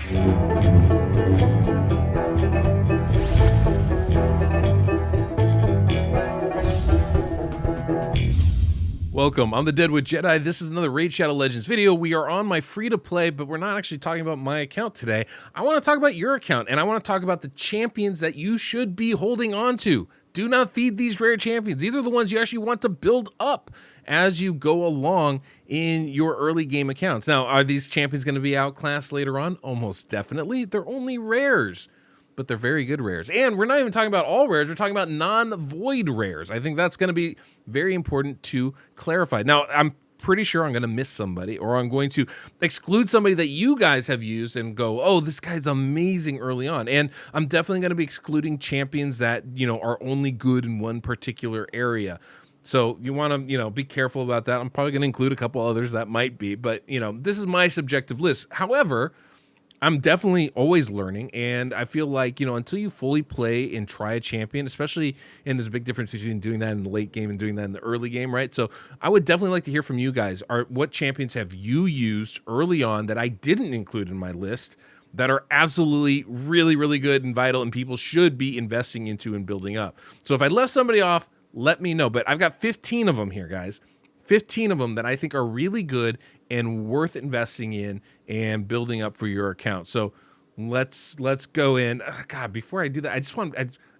Welcome, I'm the Deadwood Jedi. This is another Raid Shadow Legends video. We are on my free-to-play, but we're not actually talking about my account today. I want to talk about your account, and I want to talk about the champions that you should be holding on to. Do not feed these rare champions. These are the ones you actually want to build up as you go along in your early game accounts. Now, are these champions going to be outclassed later on? Almost definitely. They're only rares, but they're very good rares. And we're not even talking about all rares. We're talking about non-void rares. I think that's going to be very important to clarify. Now, I'm pretty sure I'm going to miss somebody, or I'm going to exclude somebody that you guys have used and go, oh, this guy's amazing early on. And I'm definitely going to be excluding champions that, are only good in one particular area. So you want to, be careful about that. I'm probably going to include a couple others that might be, but, this is my subjective list. However, I'm definitely always learning, and I feel like, until you fully play and try a champion, especially, and there's a big difference between doing that in the late game and doing that in the early game, right? So I would definitely like to hear from you guys. What champions have you used early on that I didn't include in my list that are absolutely really, really good and vital and people should be investing into and building up? So if I left somebody off, let me know. But I've got 15 of them here, guys. 15 of them that I think are really good and worth investing in and building up for your account. So let's go in. God, before I do that,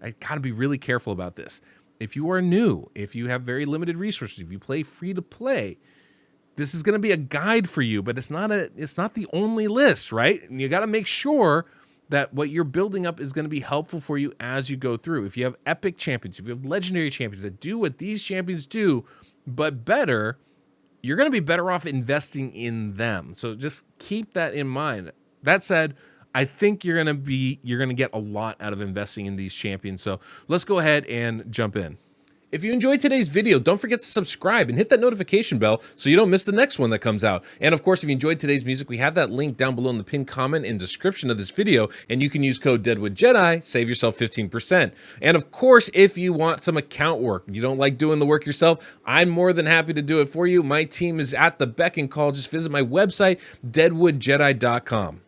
I gotta be really careful about this. If you are new, if you have very limited resources, if you play free to play, this is gonna be a guide for you, but it's not the only list, right? And you gotta make sure that what you're building up is going to be helpful for you as you go through. If you have epic champions, if you have legendary champions that do what these champions do, but better, you're going to be better off investing in them. So just keep that in mind. That said, I think you're going to get a lot out of investing in these champions. So let's go ahead and jump in. If you enjoyed today's video, don't forget to subscribe and hit that notification bell so you don't miss the next one that comes out. And of course, if you enjoyed today's music, we have that link down below in the pinned comment and description of this video, and you can use code DeadwoodJedi, save yourself 15%. And of course, if you want some account work, you don't like doing the work yourself, I'm more than happy to do it for you. My team is at the beck and call. Just visit my website, deadwoodjedi.com.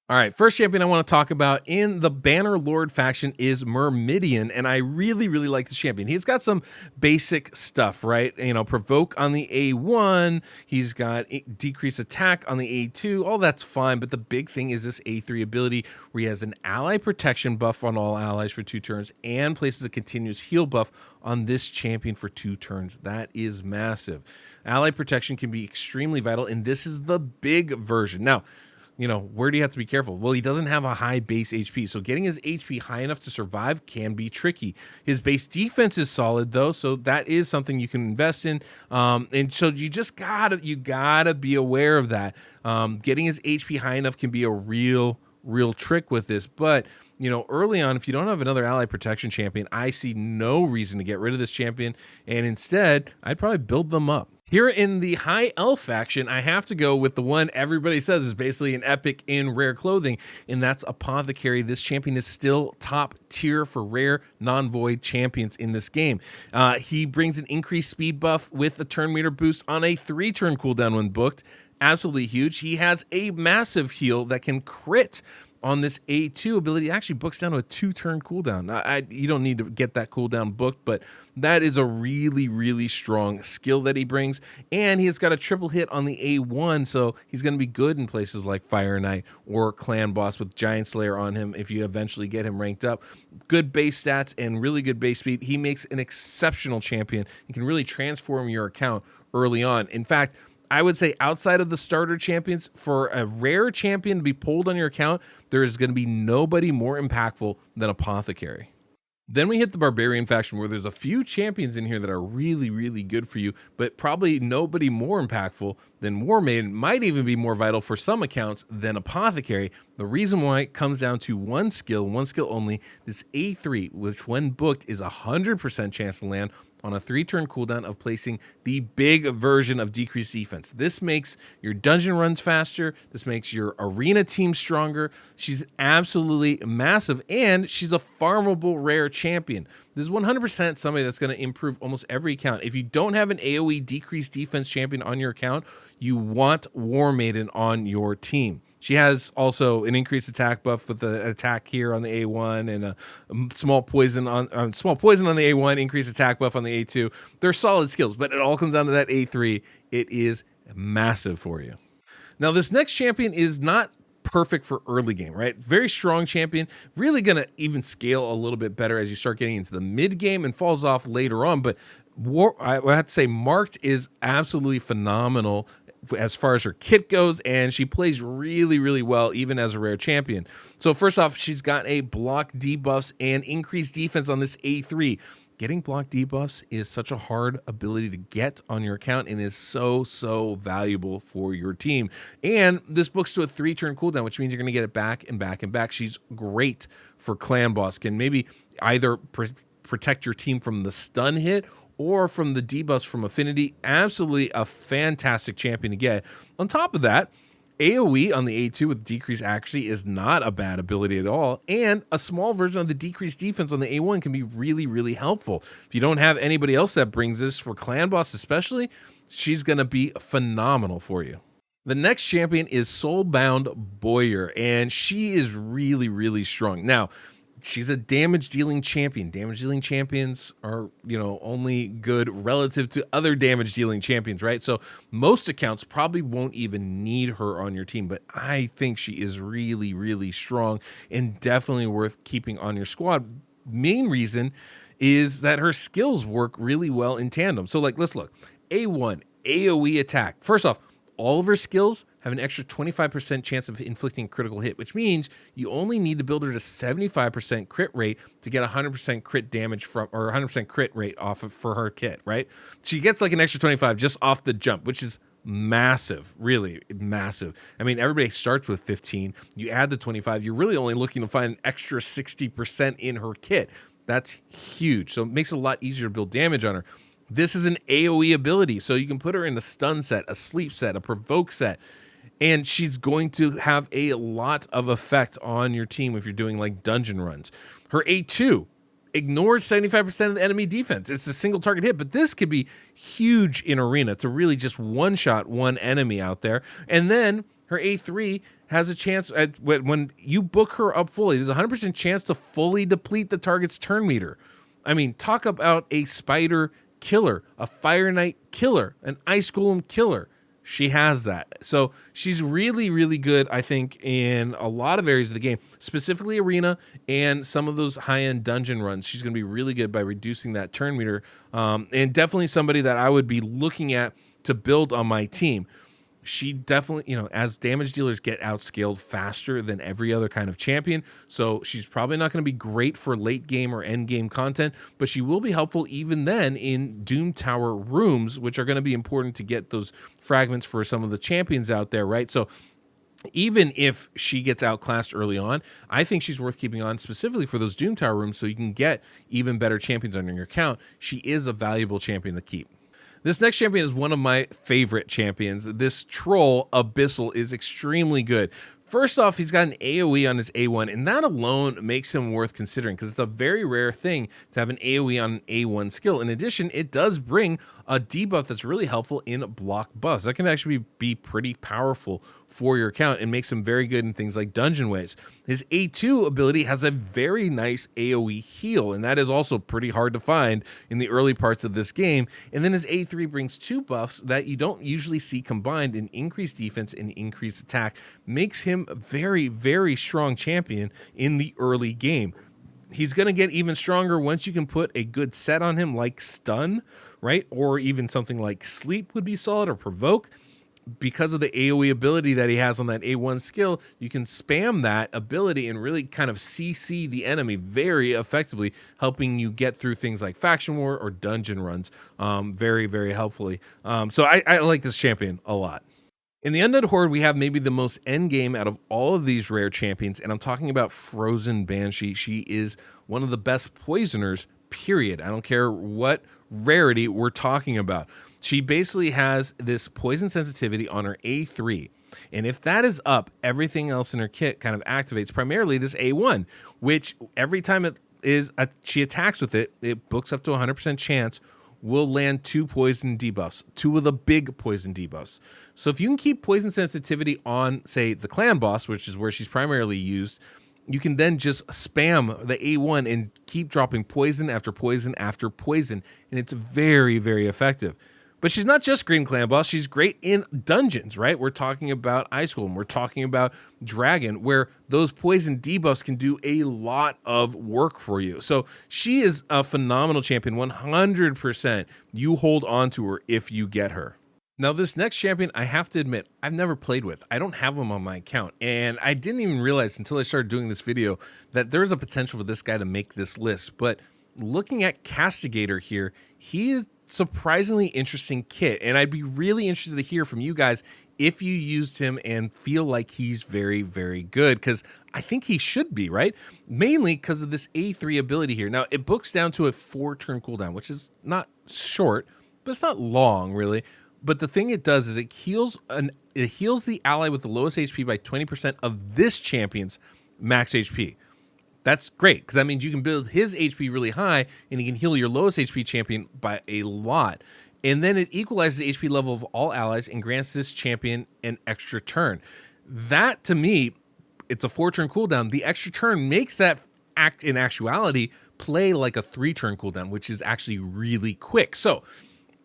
All right, first champion I want to talk about in the Banner Lord faction is Mermidion, and I really, really like this champion. He's got some basic stuff, right? Provoke on the A1, he's got decrease attack on the A2, all that's fine, but the big thing is this A3 ability where he has an ally protection buff on all allies for 2 turns and places a continuous heal buff on this champion for 2 turns. That is massive. Ally protection can be extremely vital, and this is the big version. Now, where do you have to be careful? Well, he doesn't have a high base HP, so getting his HP high enough to survive can be tricky. His base defense is solid, though, so that is something you can invest in. And so you just gotta be aware of that. Getting his HP high enough can be a real trick with this, but early on, if you don't have another ally protection champion, I see no reason to get rid of this champion, and instead, I'd probably build them up. Here in the High Elf faction, I have to go with the one everybody says is basically an epic in rare clothing, and that's Apothecary. This champion is still top tier for rare non-void champions in this game. He brings an increased speed buff with a turn meter boost on a 3-turn cooldown when booked. Absolutely huge. He has a massive heal that can crit on this A2 ability. It actually books down to a 2-turn cooldown. You don't need to get that cooldown booked, but that is a really, really strong skill that he brings. And he's got a triple hit on the A1, so he's going to be good in places like Fire Knight or Clan Boss with Giant Slayer on him if you eventually get him ranked up. Good base stats and really good base speed. He makes an exceptional champion. He can really transform your account early on. In fact, I would say outside of the starter champions, for a rare champion to be pulled on your account, there is going to be nobody more impactful than Apothecary. Then we hit the Barbarian faction, where there's a few champions in here that are really, really good for you, but probably nobody more impactful than War Maiden, might even be more vital for some accounts than Apothecary. The reason why it comes down to one skill only, this A3, which when booked is 100% chance to land on a 3-turn cooldown of placing the big version of decreased defense. This makes your dungeon runs faster. This makes your arena team stronger. She's absolutely massive, and she's a farmable rare champion. This is 100% somebody that's going to improve almost every account. If you don't have an AoE decreased defense champion on your account, you want War Maiden on your team. She has also an increased attack buff with the attack here on the A1 and a small poison on the A1, increased attack buff on the A2. They're solid skills, but it all comes down to that A3. It is massive for you. Now, this next champion is not perfect for early game, right? Very strong champion, really going to even scale a little bit better as you start getting into the mid game and falls off later on. But I have to say, Marked is absolutely phenomenal as far as her kit goes, and she plays really, really well, even as a rare champion. So first off, she's got a block debuffs and increased defense on this A3. Getting block debuffs is such a hard ability to get on your account and is so valuable for your team. And this books to a 3-turn cooldown, which means you're going to get it back and back and back. She's great for clan boss. Can maybe either protect your team from the stun hit or from the debuffs from affinity. Absolutely a fantastic champion to get. On top of that, AoE on the A2 with decreased accuracy is not a bad ability at all, and a small version of the decreased defense on the A1 can be really, really helpful. If you don't have anybody else that brings this, for clan boss especially, she's going to be phenomenal for you. The next champion is Soulbound Bowyer, and she is really, really strong. Now, she's a damage-dealing champion. Damage-dealing champions are, only good relative to other damage-dealing champions, right? So most accounts probably won't even need her on your team, but I think she is really, really strong and definitely worth keeping on your squad. Main reason is that her skills work really well in tandem. So, let's look. A1, AoE attack. First off, all of her skills have an extra 25% chance of inflicting a critical hit, which means you only need to build her to 75% crit rate to get 100% crit damage from, or 100% crit rate off of for her kit, right? She gets an extra 25 just off the jump, which is massive, really massive. I mean, everybody starts with 15. You add the 25, you're really only looking to find an extra 60% in her kit. That's huge. So it makes it a lot easier to build damage on her. This is an AoE ability, so you can put her in a stun set, a sleep set, a provoke set, and she's going to have a lot of effect on your team if you're doing dungeon runs. Her A2 ignores 75% of the enemy defense. It's a single target hit, but this could be huge in arena to really just one-shot one enemy out there. And then her A3 has a chance, when you book her up fully, there's a 100% chance to fully deplete the target's turn meter. I mean, talk about a spider killer, a Fire Knight killer, an Ice Golem killer. She has that. So she's really, really good, I think, in a lot of areas of the game, specifically arena and some of those high-end dungeon runs. She's going to be really good by reducing that turn meter, and definitely somebody that I would be looking at to build on my team. She definitely, as damage dealers get outscaled faster than every other kind of champion, so she's probably not going to be great for late game or end game content, but she will be helpful even then in Doom Tower rooms, which are going to be important to get those fragments for some of the champions out there, right? So even if she gets outclassed early on, I think she's worth keeping on specifically for those Doom Tower rooms so you can get even better champions on your account. She is a valuable champion to keep. This next champion is one of my favorite champions. This troll, Abyssal, is extremely good. First off, he's got an AoE on his A1, and that alone makes him worth considering because it's a very rare thing to have an AoE on an A1 skill. In addition, it does bring a debuff that's really helpful in block buffs. That can actually be pretty powerful for your account and makes him very good in things like dungeon waves. His A2 ability has a very nice AoE heal, and that is also pretty hard to find in the early parts of this game. And then his A3 brings 2 buffs that you don't usually see combined in increased defense and increased attack. Makes him a very, very strong champion in the early game. He's going to get even stronger once you can put a good set on him like stun, right? Or even something like sleep would be solid, or provoke. Because of the AoE ability that he has on that A1 skill, you can spam that ability and really kind of CC the enemy very effectively, helping you get through things like faction war or dungeon runs very, very helpfully. So I like this champion a lot. In the Undead Horde, we have maybe the most endgame out of all of these rare champions, and I'm talking about Frozen Banshee. She is one of the best poisoners, period. I don't care what rarity we're talking about. She basically has this poison sensitivity on her A3, and if that is up, everything else in her kit kind of activates, primarily this A1, which every time she attacks with it, it books up to 100% chance will land 2 poison debuffs, 2 of the big poison debuffs. So if you can keep poison sensitivity on, say, the clan boss, which is where she's primarily used, you can then just spam the A1 and keep dropping poison after poison after poison, and it's very, very effective. But she's not just great in clan boss, she's great in dungeons, right? We're talking about Ice Golem, we're talking about Dragon, where those poison debuffs can do a lot of work for you. So she is a phenomenal champion, 100%. You hold on to her if you get her. Now, this next champion, I have to admit, I've never played with. I don't have him on my account, and I didn't even realize until I started doing this video that there's a potential for this guy to make this list. But looking at Castigator here, he is surprisingly interesting kit, and I'd be really interested to hear from you guys if you used him and feel like he's very, very good, because I think he should be, right? Mainly because of this A3 ability here. Now, it books down to a 4-turn cooldown, which is not short, but it's not long, really. But the thing it does is it heals the ally with the lowest HP by 20% of this champion's max HP. That's great, because that means you can build his HP really high, and he can heal your lowest HP champion by a lot. And then it equalizes the HP level of all allies and grants this champion an extra turn. That, to me, it's a 4-turn cooldown. The extra turn makes that act in actuality play like a 3-turn cooldown, which is actually really quick. So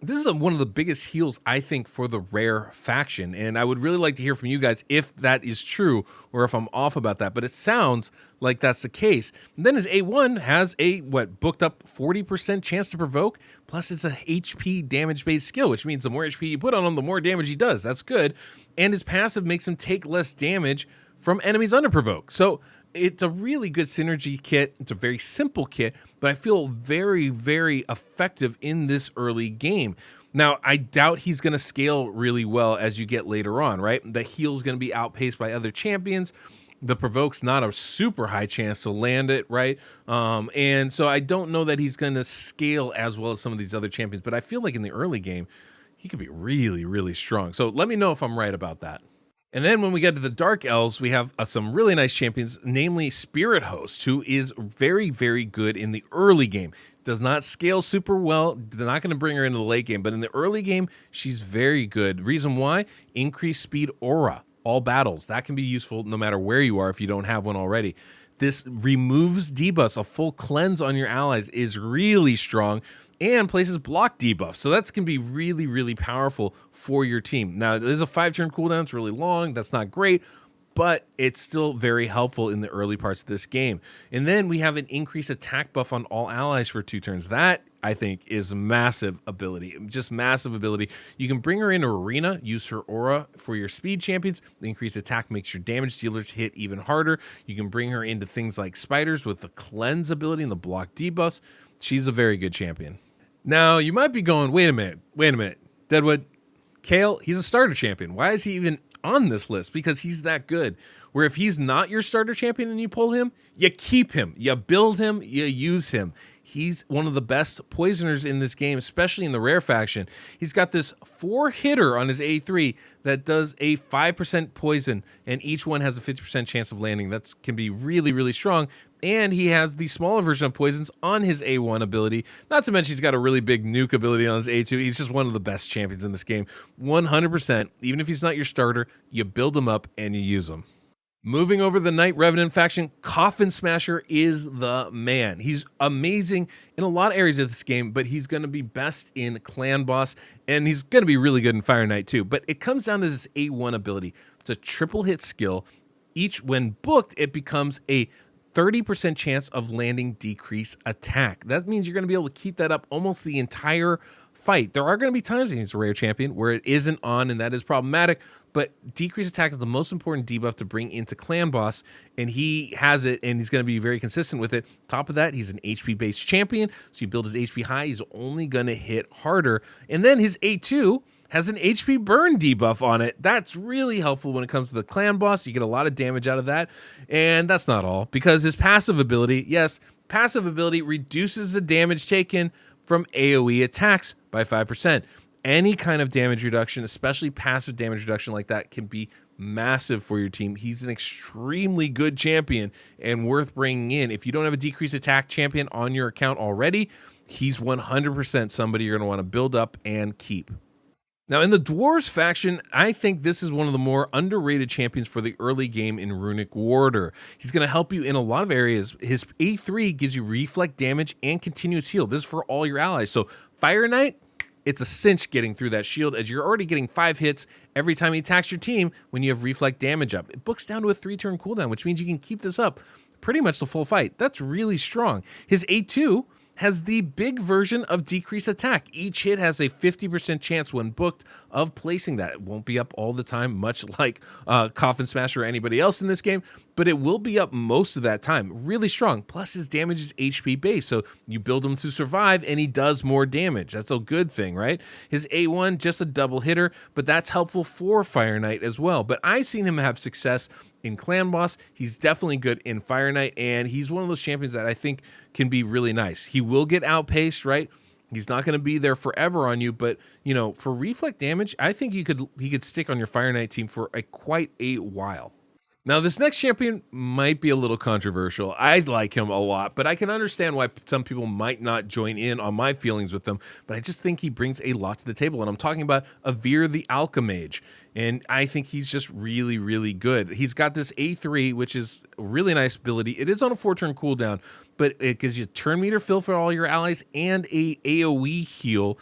this is one of the biggest heals, I think, for the rare faction, and I would really like to hear from you guys if that is true or if I'm off about that, but it sounds like that's the case. And then his A1 has a, booked up 40% chance to provoke, plus it's a HP damage-based skill, which means the more HP you put on him, the more damage he does. That's good. And his passive makes him take less damage from enemies under provoke. So it's a really good synergy kit. It's a very simple kit, but I feel very, very effective in this early game. Now, I doubt he's going to scale really well as you get later on, right? The heal's going to be outpaced by other champions. The provoke's not a super high chance to land it, right? And so I don't know that he's going to scale as well as some of these other champions, but I feel like in the early game, he could be really, really strong. So let me know if I'm right about that. And then when we get to the Dark Elves, we have some really nice champions, namely Spirithost, who is very, very good in the early game. Does not scale super well. They're not going to bring her into the late game, but in the early game, she's very good. Reason why? Increased speed aura, all battles. That can be useful no matter where you are if you don't have one already. This removes debuffs. A full cleanse on your allies is really strong and places block debuffs. So that's going to be really, really powerful for your team. Now, it is a 5-turn cooldown. It's really long. That's not great, but it's still very helpful in the early parts of this game. And then we have an increased attack buff on all allies for 2 turns. That, I think, is massive ability. Just massive ability. You can bring her into arena, use her aura for your speed champions. The increased attack makes your damage dealers hit even harder. You can bring her into things like spiders with the cleanse ability and the block debuffs. She's a very good champion. Now, you might be going, wait a minute, Deadwood, Kael, he's a starter champion. Why is he even on this list? Because he's that good. Where if he's not your starter champion and you pull him, you keep him, you build him, you use him. He's one of the best poisoners in this game, especially in the rare faction. He's got this 4-hitter on his A3 that does a 5% poison, and each one has a 50% chance of landing. That can be really, really strong. And he has the smaller version of poisons on his A1 ability. Not to mention he's got a really big nuke ability on his A2. He's just one of the best champions in this game. 100%. Even if he's not your starter, you build him up and you use him. Moving over the Knight Revenant faction, Coffin Smasher is the man. He's amazing in a lot of areas of this game, but he's going to be best in Clan Boss, and he's going to be really good in Fire Knight too. But it comes down to this A1 ability. It's a triple hit skill. When booked, it becomes a 30% chance of landing decrease attack. That means you're going to be able to keep that up almost the entire fight. There are going to be times against a rare champion where it isn't on, and that is problematic, but decrease attack is the most important debuff to bring into Clan Boss, and he has it, and he's going to be very consistent with it. Top of that, he's an HP-based champion, so you build his HP high, he's only going to hit harder. And then his A2 has an HP burn debuff on it. That's really helpful when it comes to the Clan Boss. You get a lot of damage out of that, and that's not all, because his passive ability, yes, passive ability reduces the damage taken from AoE attacks by 5%. Any kind of damage reduction, especially passive damage reduction like that, can be massive for your team. He's an extremely good champion and worth bringing in. If you don't have a decreased attack champion on your account already, he's 100% somebody you're going to want to build up and keep. Now, in the Dwarves faction, I think this is one of the more underrated champions for the early game in Runic Warder. He's going to help you in a lot of areas. His A3 gives you reflect damage and continuous heal. This is for all your allies. So Fire Knight, it's a cinch getting through that shield, as you're already getting 5 hits every time he attacks your team when you have reflect damage up. It books down to a 3-turn cooldown, which means you can keep this up pretty much the full fight. That's really strong. His A2 has the big version of decrease attack. Each hit has a 50% chance when booked of placing that. It won't be up all the time, much like Coffin Smasher or anybody else in this game, but it will be up most of that time. Really strong. Plus his damage is HP based, so you build him to survive and he does more damage. That's a good thing, right? His A1, just a double hitter, but that's helpful for Fire Knight as well. But I've seen him have success in Clan Boss. He's definitely good in Fire Knight, and he's one of those champions that I think can be really nice. He will get outpaced, right? He's not going to be there forever on you, but you know, for reflect damage, I think he could stick on your Fire Knight team for quite a while. Now, this next champion might be a little controversial. I like him a lot, but I can understand why some people might not join in on my feelings with him, but I just think he brings a lot to the table, and I'm talking about Avir the Alchemage, and I think he's just really, really good. He's got this A3, which is a really nice ability. It is on a 4-turn cooldown, but it gives you turn meter fill for all your allies and a AoE heal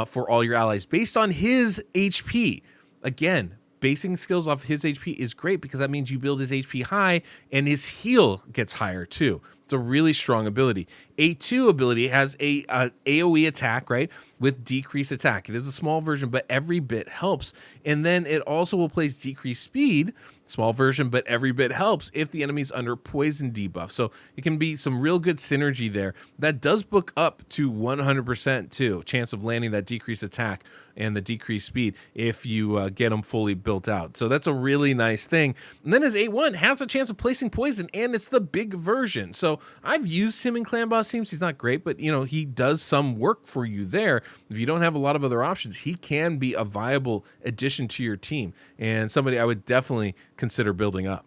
for all your allies based on his HP. Again, basing skills off his HP is great because that means you build his HP high and his heal gets higher too. It's a really strong ability. A2 ability has a AoE attack, right, with decrease attack. It is a small version, but every bit helps. And then it also will place decreased speed, small version, but every bit helps if the enemy's under poison debuff. So it can be some real good synergy there. That does book up to 100% too, chance of landing that decreased attack and the decreased speed if you get them fully built out. So that's a really nice thing. And then his A1 has a chance of placing poison, and it's the big version. So I've used him in Clan Boss teams. He's not great, but you know, he does some work for you there. If you don't have a lot of other options, he can be a viable addition to your team and somebody I would definitely consider building up.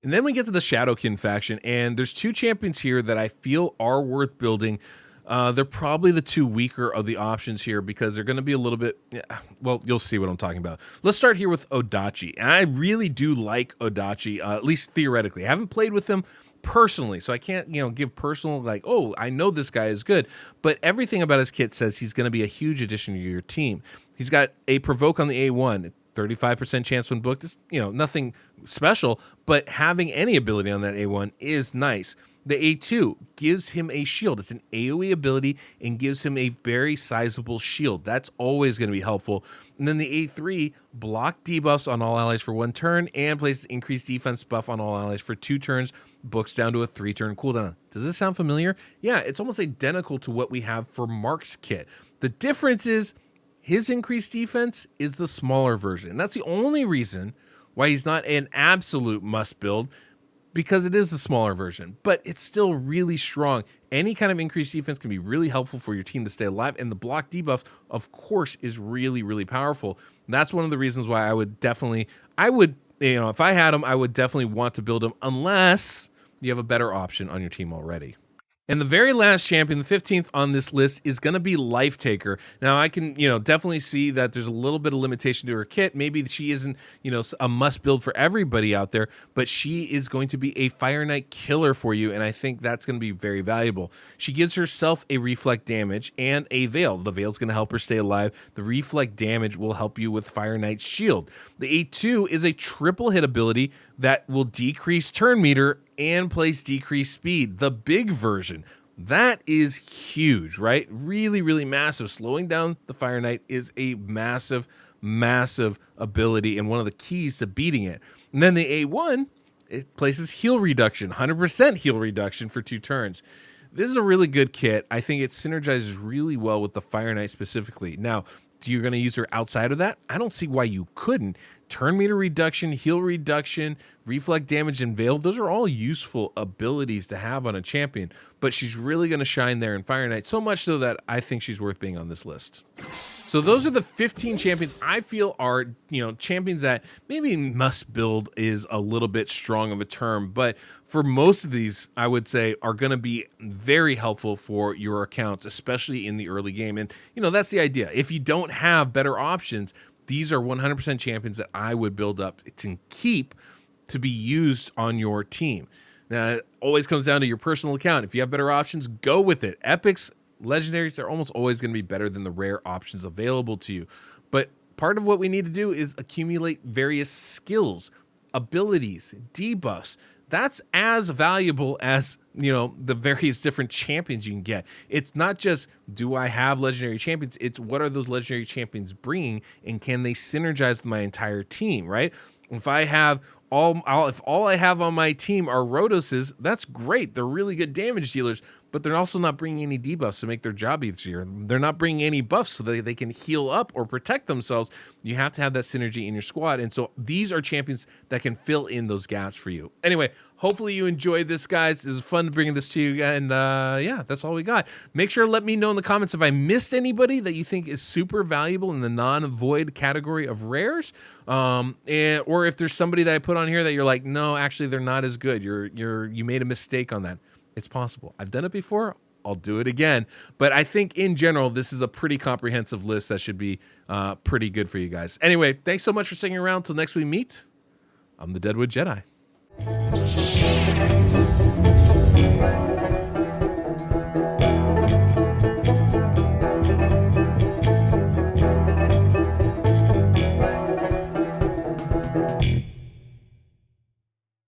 And then we get to the Shadowkin faction, and there's 2 champions here that I feel are worth building. They're probably the 2 weaker of the options here because they're going to be a little bit, well, you'll see what I'm talking about. Let's start here with Odachi. And I really do like Odachi, at least theoretically. I haven't played with him personally, so I can't, give personal, like, oh, I know this guy is good. But everything about his kit says he's going to be a huge addition to your team. He's got a provoke on the A1, 35% chance when booked. It's, nothing special, but having any ability on that A1 is nice. The A2 gives him a shield. It's an AoE ability and gives him a very sizable shield. That's always going to be helpful. And then the A3, block debuffs on all allies for 1 turn and places increased defense buff on all allies for 2 turns, books down to a 3-turn cooldown. Does this sound familiar? Yeah, it's almost identical to what we have for Mark's kit. The difference is his increased defense is the smaller version. And that's the only reason why he's not an absolute must build, because it is the smaller version, but it's still really strong. Any kind of increased defense can be really helpful for your team to stay alive, and the block debuff, of course, is really, really powerful. And that's one of the reasons why I would, if I had him, I would definitely want to build him, unless you have a better option on your team already. And the very last champion, the 15th on this list, is going to be Lifetaker. Now, I can, definitely see that there's a little bit of limitation to her kit. Maybe she isn't, a must build for everybody out there, but she is going to be a Fire Knight killer for you, and I think that's going to be very valuable. She gives herself a reflect damage and a veil. The veil's going to help her stay alive. The reflect damage will help you with Fire Knight's shield. The A2 is a triple hit ability that will decrease turn meter and place decreased speed, the big version. That is huge, right? Really, really massive. Slowing down the Fire Knight is a massive, massive ability and one of the keys to beating it. And then the A1, it places heal reduction, 100% heal reduction for 2 turns. This is a really good kit. I think it synergizes really well with the Fire Knight specifically. Now, you're going to use her outside of that? I don't see why you couldn't. Turn meter reduction, heal reduction, reflect damage, and veil, those are all useful abilities to have on a champion, but she's really going to shine there in Fire Knight, so much so that I think she's worth being on this list. So those are the 15 champions I feel are, champions that maybe must build is a little bit strong of a term, but for most of these, I would say are going to be very helpful for your accounts, especially in the early game. And, that's the idea. If you don't have better options, these are 100% champions that I would build up to keep to be used on your team. Now, it always comes down to your personal account. If you have better options, go with it. Epics, legendaries, they're almost always going to be better than the rare options available to you. But part of what we need to do is accumulate various skills, abilities, debuffs. That's as valuable as, the various different champions you can get. It's not just, do I have legendary champions? It's what are those legendary champions bringing, and can they synergize with my entire team, right? If I have if all I have on my team are Rhodoses, that's great. They're really good damage dealers, but they're also not bringing any debuffs to make their job easier. They're not bringing any buffs so that they can heal up or protect themselves. You have to have that synergy in your squad. And so these are champions that can fill in those gaps for you. Anyway, hopefully you enjoyed this, guys. It was fun bringing this to you. And yeah, that's all we got. Make sure to let me know in the comments if I missed anybody that you think is super valuable in the non-void category of rares. Or if there's somebody that I put on here that you're like, no, actually they're not as good. You made a mistake on that. It's possible. I've done it before. I'll do it again. But I think in general, this is a pretty comprehensive list that should be pretty good for you guys. Anyway, thanks so much for sticking around. Till next we meet, I'm the Deadwood Jedi.